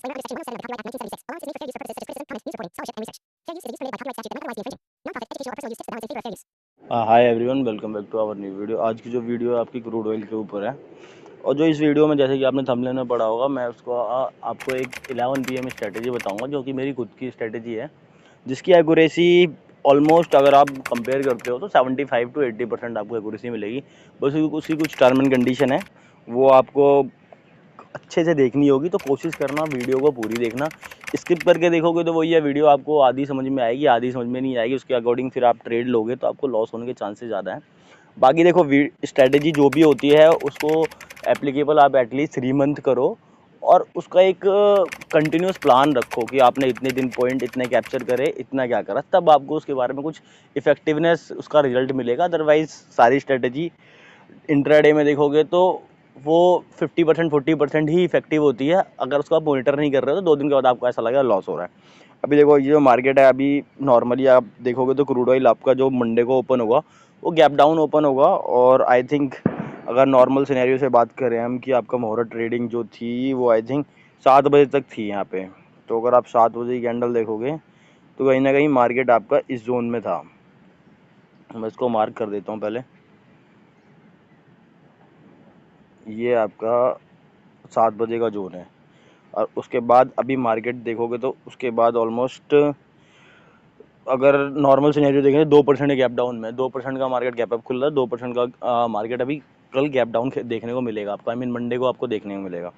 Hi everyone, welcome back to our new video. आज की जो वीडियो है आपकी क्रूड ऑयल के ऊपर है। और जो इस वीडियो में, जैसे कि आपने थंबनेल में पढ़ा होगा, मैं आपको एक 11 PM स्ट्रेटेजी बताऊंगा, जो कि मेरी खुद की स्ट्रेटेजी है, जिसकी एक्यूरेसी ऑलमोस्ट अगर आप कंपेयर करते हो तो 75 to 80% आपको एक्यूरेसी मिलेगी। बस उसकी कुछ टर्म एंड कंडीशन है, वो आपको अच्छे से देखनी होगी। तो कोशिश करना वीडियो को पूरी देखना। स्किप करके देखोगे तो वही है, वीडियो आपको आधी समझ में आएगी, आधी समझ में नहीं आएगी। उसके अकॉर्डिंग फिर आप ट्रेड लोगे तो आपको लॉस होने के चांसेस ज़्यादा हैं। बाकी देखो, स्ट्रेटेजी जो भी होती है उसको एप्लीकेबल आप एटलीस्ट 3 मंथ करो, और उसका एक कंटिन्यूस प्लान रखो कि आपने इतने दिन पॉइंट इतने कैप्चर करे, इतना क्या करा, तब आपको उसके बारे में कुछ इफेक्टिवनेस, उसका रिजल्ट मिलेगा। अदरवाइज सारी स्ट्रेटेजी इंट्राडे में देखोगे तो वो 50% 40% ही इफेक्टिव होती है। अगर उसको आप मॉनिटर नहीं कर रहे हो तो 2 दिन के बाद आपको ऐसा लगेगा लॉस हो रहा है। अभी देखो, ये जो मार्केट है, अभी नॉर्मली आप देखोगे तो क्रूड ऑयल आपका जो मंडे को ओपन होगा वो गैप डाउन ओपन होगा। और आई थिंक अगर नॉर्मल सिनेरियो से बात करें हम, कि आपका मुहूर्त ट्रेडिंग जो थी वो आई थिंक 7 बजे तक थी यहाँ पे। तो अगर आप 7 बजे की कैंडल देखोगे तो कहीं ना कहीं मार्केट आपका इस जोन में था। मैं इसको मार्क कर देता हूँ पहले। ये आपका 7 बजे का जोन है। और उसके बाद अभी मार्केट देखोगे तो उसके बाद ऑलमोस्ट, अगर नॉर्मल सिनेरियो देखें, 2% गैप डाउन में, 2% का मार्केट गैप अप खुल रहा है। 2% का मार्केट अभी कल गैप डाउन देखने को मिलेगा आपको। आई मीन मंडे को आपको देखने को मिलेगा।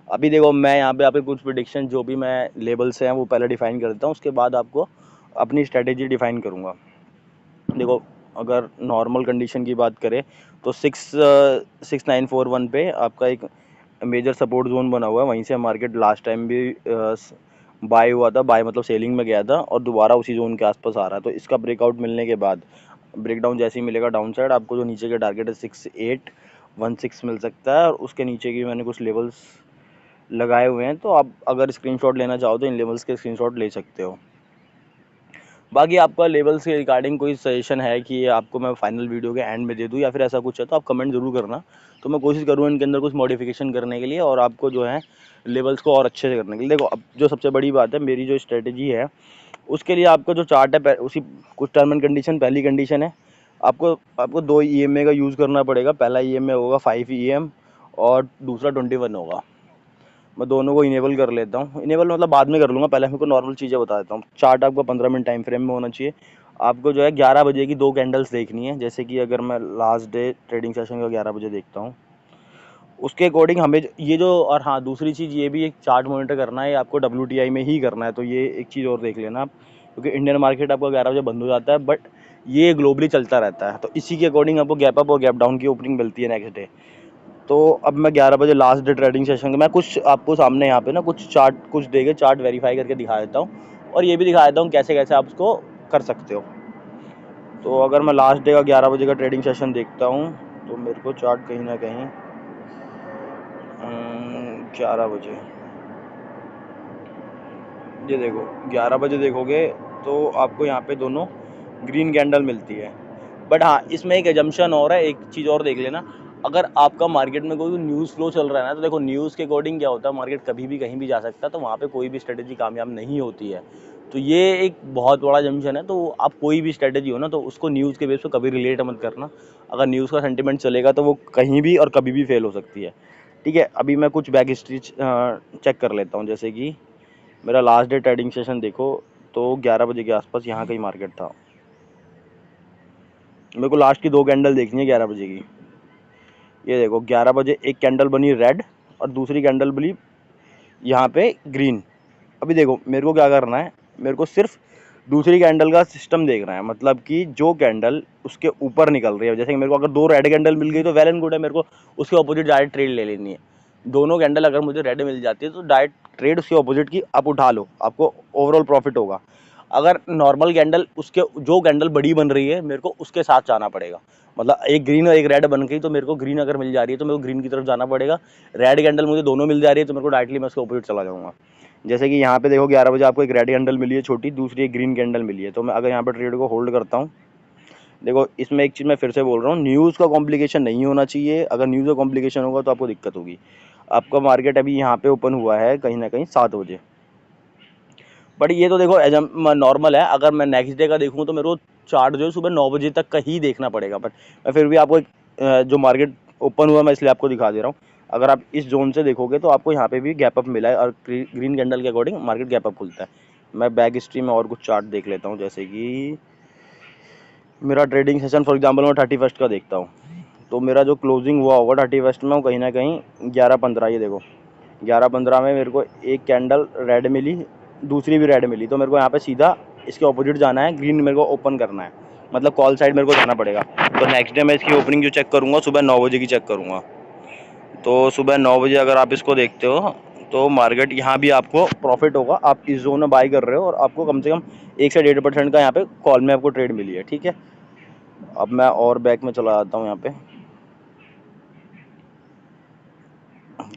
अभी देखो, मैं यहाँ पे आपके कुछ प्रिडिक्शन जो भी मैं लेवल्स हैं वो पहले डिफाइन कर देता हूँ, उसके बाद आपको अपनी स्ट्रेटेजी डिफाइन करूँगा। देखो, अगर नॉर्मल कंडीशन की बात करें तो 6941 पे आपका एक मेजर सपोर्ट जोन बना हुआ है। वहीं से मार्केट लास्ट टाइम भी बाय हुआ था। बाय मतलब सेलिंग में गया था और दोबारा उसी जोन के आसपास आ रहा है। तो इसका ब्रेकआउट मिलने के बाद, ब्रेकडाउन जैसे ही मिलेगा डाउन साइड, आपको जो नीचे के टारगेट है 6816 मिल सकता है। और उसके नीचे की मैंने कुछ लेवल्स लगाए हुए हैं, तो आप अगर स्क्रीनशॉट लेना चाहो तो इन लेवल्स के स्क्रीनशॉट ले सकते हो। बाकी आपका लेवल्स के रिगार्डिंग कोई सजेशन है कि आपको मैं फाइनल वीडियो के एंड में दे दूं, या फिर ऐसा कुछ है तो आप कमेंट ज़रूर करना। तो मैं कोशिश करूँ इनके अंदर कुछ मॉडिफिकेशन करने के लिए, और आपको जो है लेवल्स को और अच्छे से करने के लिए। देखो, अब जो सबसे बड़ी बात है, मेरी जो स्ट्रेटेजी है उसके लिए आपका जो चार्ट है, उसी कुछ टर्म एंड कंडीशन। पहली कंडीशन है, आपको आपको 2 EMA का यूज़ करना पड़ेगा। पहला EMA होगा 5 EM और दूसरा 21 होगा। मैं दोनों को इनेबल कर लेता हूँ। इनेबल मतलब बाद में कर लूँगा, पहले मेरे को नॉर्मल चीज़ें बता देता हूँ। चार्ट आपको 15 मिनट टाइम फ्रेम में होना चाहिए। आपको जो है 11 बजे की 2 कैंडल्स देखनी है। जैसे कि अगर मैं लास्ट डे ट्रेडिंग सेशन का 11 बजे देखता हूँ, उसके अकॉर्डिंग हमें ये जो, और हाँ, दूसरी चीज़ ये भी, एक चार्ट मॉनिटर करना है आपको WTI में ही करना है। तो ये एक चीज़ और देख लेना आप, क्योंकि इंडियन मार्केट आपका 11 बजे बंद हो जाता है, बट ये ग्लोबली चलता रहता है। तो इसी के अकॉर्डिंग आपको गैप अप और गैप डाउन की ओपनिंग मिलती है नेक्स्ट डे। तो अब मैं 11 बजे लास्ट डे ट्रेडिंग सेशन में मैं कुछ आपको सामने यहाँ पे ना कुछ चार्ट कुछ देके चार्ट वेरीफाई करके दिखा देता हूँ, और ये भी दिखा देता हूँ कैसे कैसे आप उसको कर सकते हो। तो अगर मैं लास्ट डे का 11 बजे का ट्रेडिंग सेशन देखता हूँ तो मेरे को चार्ट कहीं ना कहीं 11 बजे, ये देखो 11 बजे देखोगे तो आपको यहाँ पे दोनों ग्रीन कैंडल मिलती है। बट हाँ, इसमें एक एजम्पशन और है, एक चीज़ और देख लेना। अगर आपका मार्केट में कोई न्यूज़ फ्लो चल रहा है ना, तो देखो न्यूज़ के अकॉर्डिंग क्या होता है, मार्केट कभी भी कहीं भी जा सकता है। तो वहाँ पे कोई भी स्ट्रेटेजी कामयाब नहीं होती है। तो ये एक बहुत बड़ा एजम्पशन है। तो आप कोई भी स्ट्रेटेजी हो ना, तो उसको न्यूज़ के बेस पे कभी रिलेट मत करना। अगर न्यूज़ का सेंटिमेंट चलेगा तो वो कहीं भी और कभी भी फेल हो सकती है। ठीक है, अभी मैं कुछ बैक हिस्ट्री चेक कर लेता हूँ। जैसे कि मेरा लास्ट डे ट्रेडिंग सेशन देखो, तो 11 बजे के आसपास यहाँ कहीं मार्केट था। मेरे को लास्ट की 2 कैंडल देखनी है 11 बजे की। ये देखो, 11 बजे एक कैंडल बनी रेड और दूसरी कैंडल बनी यहाँ पे ग्रीन। अभी देखो, मेरे को क्या करना है, मेरे को सिर्फ दूसरी कैंडल का सिस्टम देखना है। मतलब कि जो कैंडल उसके ऊपर निकल रही है, जैसे कि मेरे को अगर 2 रेड कैंडल मिल गई तो वेल एंड गुड है, मेरे को उसके ऑपोजिट डायरेक्ट ट्रेड ले लेनी है। दोनों कैंडल अगर मुझे रेड मिल जाती है तो डायरेक्ट ट्रेड उसके ऑपोजिट की आप उठा लो, आपको ओवरऑल प्रॉफिट होगा। अगर नॉर्मल कैंडल, उसके जो कैंडल बड़ी बन रही है, मेरे को उसके साथ जाना पड़ेगा। मतलब एक ग्रीन और एक रेड बन गई तो मेरे को ग्रीन अगर मिल जा रही है तो मेरे को ग्रीन की तरफ जाना पड़ेगा। रेड कैंडल मुझे दोनों मिल जा रही है तो मेरे को डायरेक्टली मैं उसके ऑपोजिट चला जाऊँगा। जैसे कि यहाँ पे देखो, 11 बजे आपको एक रेड कैंडल मिली है छोटी, दूसरी एक ग्रीन कैंडल मिली है। तो मैं अगर यहाँ पे ट्रेड को होल्ड करता हूँ, देखो इसमें एक चीज़ मैं फिर से बोल रहा हूँ, न्यूज़ का कॉम्प्लिकेशन नहीं होना चाहिए। अगर न्यूज़ का कॉम्प्लिकेशन होगा तो आपको दिक्कत होगी। आपका मार्केट अभी यहाँ पे ओपन हुआ है कहीं ना कहीं 7 बजे। बट ये तो देखो एज नॉर्मल है। अगर मैं नेक्स्ट डे का देखूँ तो मेरे को चार्ट जो है सुबह 9 बजे तक का ही देखना पड़ेगा। बट मैं फिर भी आपको जो मार्केट ओपन हुआ मैं इसलिए आपको दिखा दे रहा हूँ। अगर आप इस जोन से देखोगे तो आपको यहाँ पे भी गैप अप मिला है और ग्रीन कैंडल के अकॉर्डिंग मार्केट गैप अप खुलता है। मैं बैक हिस्ट्री में और कुछ चार्ट देख लेता हूँ, जैसे कि मेरा ट्रेडिंग सेशन फॉर एग्जांपल मैं 31 का देखता हूँ, तो मेरा जो क्लोजिंग हुआ होगा 31 में वो कहीं ना कहीं 11:15, ये देखो 11:15 में मेरे को एक कैंडल रेड मिली, दूसरी भी रेड मिली। तो मेरे को यहाँ पे सीधा इसके ऑपोजिट जाना है, ग्रीन मेरे को ओपन करना है, मतलब कॉल साइड मेरे को जाना पड़ेगा। तो नेक्स्ट डे मैं इसकी ओपनिंग जो चेक करूँगा सुबह 9 बजे की चेक करूँगा। तो सुबह 9 बजे अगर आप इसको देखते हो तो मार्केट यहाँ भी आपको प्रॉफिट होगा। आप इस जोन में बाई कर रहे हो और आपको कम से कम 1 से 1.5% का यहाँ पे कॉल में आपको ट्रेड मिली है, ठीक है। अब मैं और बैक में चला जाता हूँ यहाँ पे,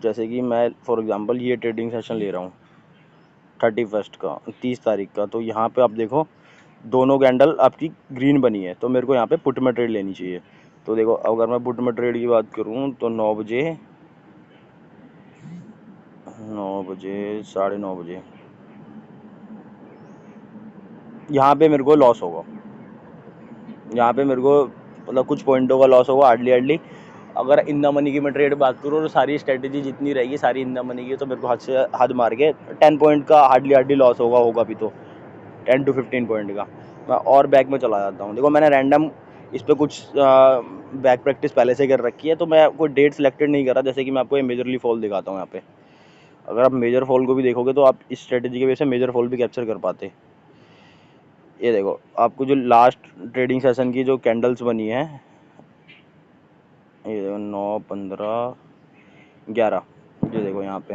जैसे कि मैं फॉर एग्जांपल ये ट्रेडिंग सेशन ले रहा हूँ 31 का, 30 तारीख का। तो यहाँ पे आप देखो दोनों कैंडल आपकी ग्रीन बनी है, तो मेरे को यहाँ पे पुट में ट्रेड लेनी चाहिए। तो देखो अगर मैं पुट में ट्रेड की बात करूँ तो 9 बजे, 9 बजे, 9:30 बजे यहाँ पे मेरे को लॉस होगा। यहाँ पे मेरे को मतलब कुछ पॉइंटों का लॉस होगा हार्डली। अगर इन द मनी की मैं ट्रेड बात करूँ तो सारी स्ट्रेटेजी जितनी रहेगी सारी इन द मनी की, तो मेरे को हद से हद मार के 10 पॉइंट का हार्डली लॉस होगा भी, तो 10 to 15 पॉइंट का। मैं और बैक में चला जाता हूँ। देखो मैंने रैंडम इस पर कुछ बैक प्रैक्टिस पहले से कर रखी है, तो मैं कोई डेट सिलेक्टेड नहीं कर रहा। जैसे कि मैं आपको ये मेजरली फॉल दिखाता हूँ यहाँ पे। अगर आप मेजर फॉल को भी देखोगे तो आप इस स्ट्रेटेजी की वजह से मेजर फॉल भी कैप्चर कर पाते। ये देखो आपको जो लास्ट ट्रेडिंग सेशन की जो कैंडल्स बनी है, ये देखो 9, 15, 11, ये देखो यहाँ पे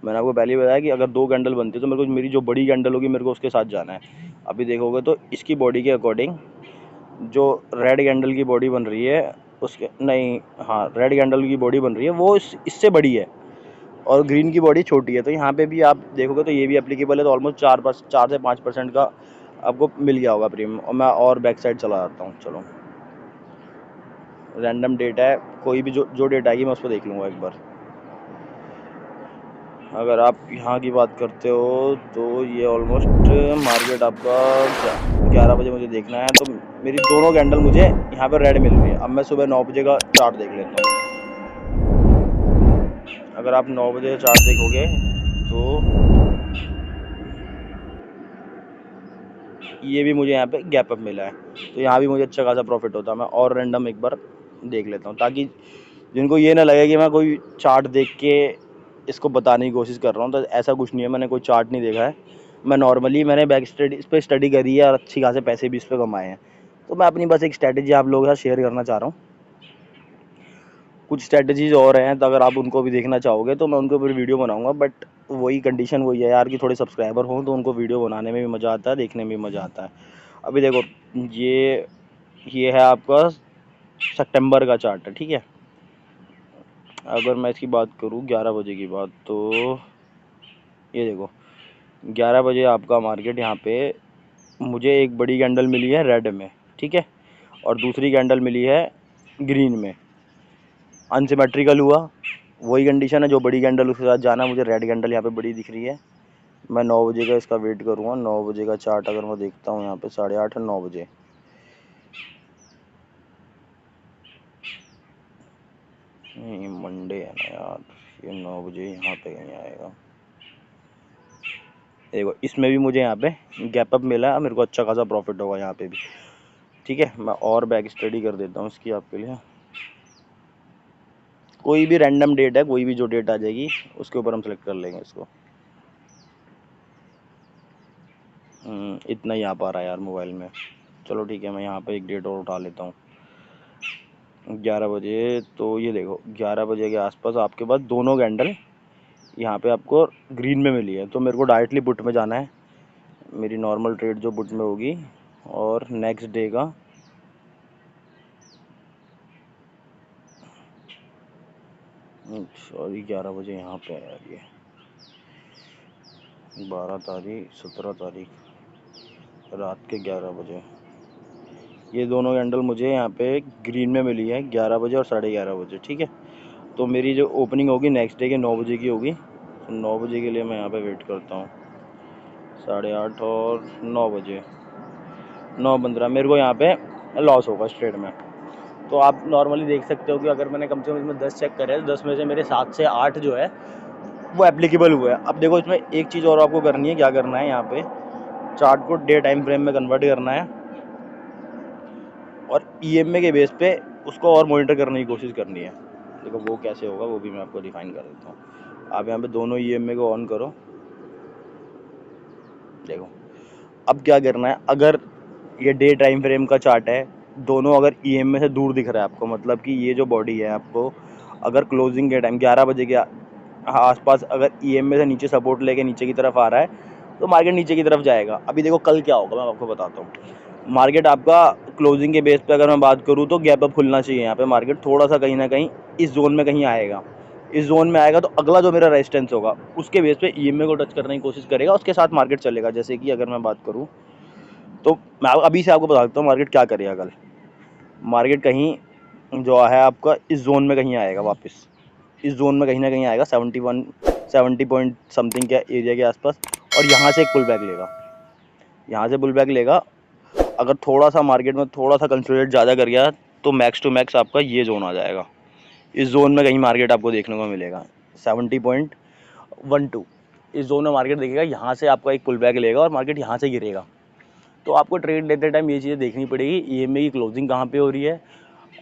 मैंने आपको पहले ही बताया कि अगर 2 कैंडल बनती है तो मेरे को मेरी जो बड़ी कैंडल होगी मेरे को उसके साथ जाना है। अभी देखोगे तो इसकी बॉडी के अकॉर्डिंग जो रेड कैंडल की बॉडी बन रही है उसके नहीं, हाँ रेड कैंडल की बॉडी बन रही है वो इससे बड़ी है और ग्रीन की बॉडी छोटी है। तो यहाँ पे भी आप देखोगे तो ये भी एप्लीकेबल है। तो ऑलमोस्ट 4 से 5% का आपको मिल गया होगा प्रीमियम। और मैं और बैक साइड चला जाता हूँ। चलो रैंडम डेटा है, कोई भी जो डेटा आएगी मैं उस पर देख लूँगा एक बार। अगर आप यहाँ की बात करते हो तो ये ऑलमोस्ट मार्केट आपका 11 बजे मुझे देखना है। तो मेरी दोनों कैंडल मुझे यहाँ पर रेड मिल रही है। अब मैं सुबह 9 बजे का चार्ट देख लेता हूँ। अगर आप 9 बजे का चार्ट देखोगे तो ये भी मुझे यहाँ पे गैप अप मिला है, तो यहाँ भी मुझे अच्छा खासा प्रॉफिट होता है। मैं और रैंडम एक बार देख लेता हूँ ताकि जिनको ये ना लगे कि मैं कोई चार्ट देख के इसको बताने की कोशिश कर रहा हूँ। तो ऐसा कुछ नहीं है, मैंने कोई चार्ट नहीं देखा है। मैं नॉर्मली मैंने बैक स्टडी इस पर स्टडी करी है और अच्छी खासे पैसे भी इस पर कमाए हैं। तो मैं अपनी बस एक स्ट्रैटेजी आप लोगों के साथ शेयर करना चाह रहा हूँ। कुछ स्ट्रैटेजीज और हैं, तो अगर आप उनको भी देखना चाहोगे तो मैं उनको फिर वीडियो बनाऊंगा। बट वही कंडीशन वही है यार कि थोड़े सब्सक्राइबर हों तो उनको वीडियो बनाने में भी मज़ा आता है, देखने में भी मज़ा आता है। अभी देखो ये है आपका सितंबर का चार्ट है, ठीक है। अगर मैं इसकी बात करूँ 11 बजे की बात, तो ये देखो 11 बजे आपका मार्केट यहाँ पे मुझे एक बड़ी कैंडल मिली है रेड में, ठीक है, और दूसरी कैंडल मिली है ग्रीन में। अनसिमेट्रिकल हुआ, वही कंडीशन है, जो बड़ी कैंडल उसके साथ जाना। मुझे रेड कैंडल यहाँ पे बड़ी दिख रही है। मैं 9 बजे का इसका वेट करूँगा। 9 बजे का चार्ट अगर मैं देखता हूँ यहाँ पे 8:30 9 बजे, नहीं मंडे है ना यार, ये 9 बजे यहाँ पे कहीं आएगा। देखो इसमें भी मुझे यहाँ पे गैप अप मिला है, मेरे को अच्छा खासा प्रॉफिट होगा यहाँ पे भी, ठीक है। मैं और बैक स्टडी कर देता हूँ इसकी आपके लिए। कोई भी रैंडम डेट है, कोई भी जो डेट आ जाएगी उसके ऊपर हम सेलेक्ट कर लेंगे इसको। इतना ही आ पा रहा है यार मोबाइल में। चलो ठीक है, मैं यहाँ पे एक डेट और उठा लेता हूँ 11 बजे। तो ये देखो 11 बजे के आसपास आपके पास दोनों कैंडल यहाँ पे आपको ग्रीन में मिली है। तो मेरे को डायरेक्टली पुट में जाना है, मेरी नॉर्मल ट्रेड जो पुट में होगी। और नेक्स्ट डे का सॉरी 11 बजे यहाँ पे है यार, ये 12 तारीख 17 तारीख रात के 11 बजे ये दोनों कैंडल मुझे यहाँ पे ग्रीन में मिली है 11 बजे और 11:30 बजे, ठीक है। तो मेरी जो ओपनिंग होगी नेक्स्ट डे के 9 बजे की होगी। तो 9 बजे के लिए मैं यहाँ पे वेट करता हूँ। 8:30 और 9 बजे, 9:15 मेरे को यहाँ पे लॉस होगा इस ट्रेड में। तो आप नॉर्मली देख सकते हो कि अगर मैंने कम से कम इसमें 10 चेक करे तो 10 में से मेरे 7 से 8 जो है वो एप्लीकेबल हुआ है। अब देखो इसमें एक चीज़ और आपको करनी है, क्या करना है, यहाँ पे चार्ट को डे टाइम फ्रेम में कन्वर्ट करना है और EMA के बेस पे उसको और मॉनिटर करने की कोशिश करनी है। देखो वो कैसे होगा वो भी मैं आपको डिफाइन कर देता हूँ। आप यहाँ पे दोनों EMA को ऑन करो। देखो अब क्या करना है, अगर ये डे टाइम फ्रेम का चार्ट है, दोनों अगर EMA से दूर दिख रहा है आपको, मतलब कि ये जो बॉडी है आपको अगर क्लोजिंग के टाइम 11 बजे के आसपास अगर EMA से नीचे सपोर्ट लेके नीचे की तरफ आ रहा है तो मार्केट नीचे की तरफ जाएगा। अभी देखो कल क्या होगा मैं आपको बताता हूँ। मार्केट आपका क्लोजिंग के बेस पे अगर मैं बात करूँ तो गैप अप खुलना चाहिए। यहाँ पे मार्केट थोड़ा सा कहीं ना कहीं इस जोन में कहीं आएगा। इस जोन में आएगा तो अगला जो मेरा रेजिस्टेंस होगा उसके बेस पे EMA को टच करने की कोशिश करेगा, उसके साथ मार्केट चलेगा। जैसे कि अगर मैं बात करूँ तो मैं अभी से आपको बता देता हूँ मार्केट क्या करेगा कल। मार्केट कहीं जो है आपका इस जोन में कहीं आएगा, वापस इस जोन में कहीं ना कहीं आएगा 70 पॉइंट समथिंग के एरिया के आसपास, और यहाँ से एक पुल बैक लेगा। यहाँ से पुल बैक लेगा। अगर थोड़ा सा मार्केट में थोड़ा सा कंसोलिडेट ज़्यादा कर गया तो मैक्स टू मैक्स आपका ये जोन आ जाएगा। इस जोन में कहीं मार्केट आपको देखने को मिलेगा 70.12। इस जोन में मार्केट देखेगा, यहाँ से आपका एक पुल बैक लेगा और मार्केट यहाँ से गिरेगा। तो आपको ट्रेड लेते टाइम ये चीज़ें देखनी पड़ेगी, EMA की क्लोजिंग कहाँ पे हो रही है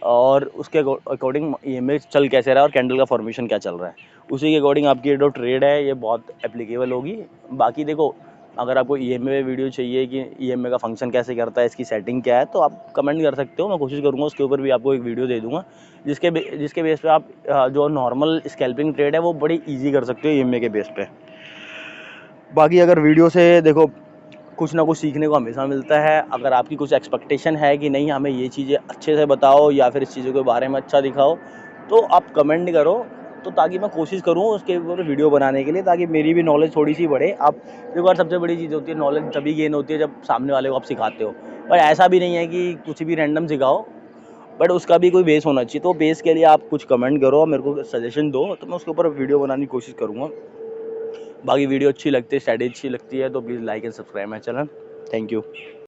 और उसके अकॉर्डिंग EMA चल कैसे रहा है और कैंडल का फॉर्मेशन क्या चल रहा है, उसी के अकॉर्डिंग आपकी ये जो ट्रेड है ये बहुत एप्लीकेबल होगी। बाकी देखो अगर आपको EMA में वीडियो चाहिए कि EMA का फंक्शन कैसे करता है, इसकी सेटिंग क्या है, तो आप कमेंट कर सकते हो। मैं कोशिश करूँगा उसके ऊपर भी आपको एक वीडियो दे दूँगा जिसके बेस पे आप जो नॉर्मल स्कैल्पिंग ट्रेड है वो बड़ी ईजी कर सकते हो EMA के बेस पे। बाकी अगर वीडियो से देखो कुछ ना कुछ सीखने को हमेशा मिलता है। अगर आपकी कुछ एक्सपेक्टेशन है कि नहीं हमें ये चीज़ें अच्छे से बताओ या फिर इस चीज़ों के बारे में अच्छा दिखाओ, तो आप कमेंट करो, तो ताकि मैं कोशिश करूँ उसके ऊपर वीडियो बनाने के लिए, ताकि मेरी भी नॉलेज थोड़ी सी बढ़े। आप देखो यार, सबसे बड़ी चीज़ होती है नॉलेज तभी गेन होती है जब सामने वाले को आप सिखाते हो। पर ऐसा भी नहीं है कि कुछ भी रैंडम सिखाओ, बट उसका भी कोई बेस होना चाहिए। तो बेस के लिए आप कुछ कमेंट करो, मेरे को सजेशन दो, तो मैं उसके ऊपर वीडियो बनाने की कोशिश करूँगा। बाकी वीडियो अच्छी लगती है, स्ट्रैटेजी अच्छी लगती है तो please like and subscribe my channel. Thank you.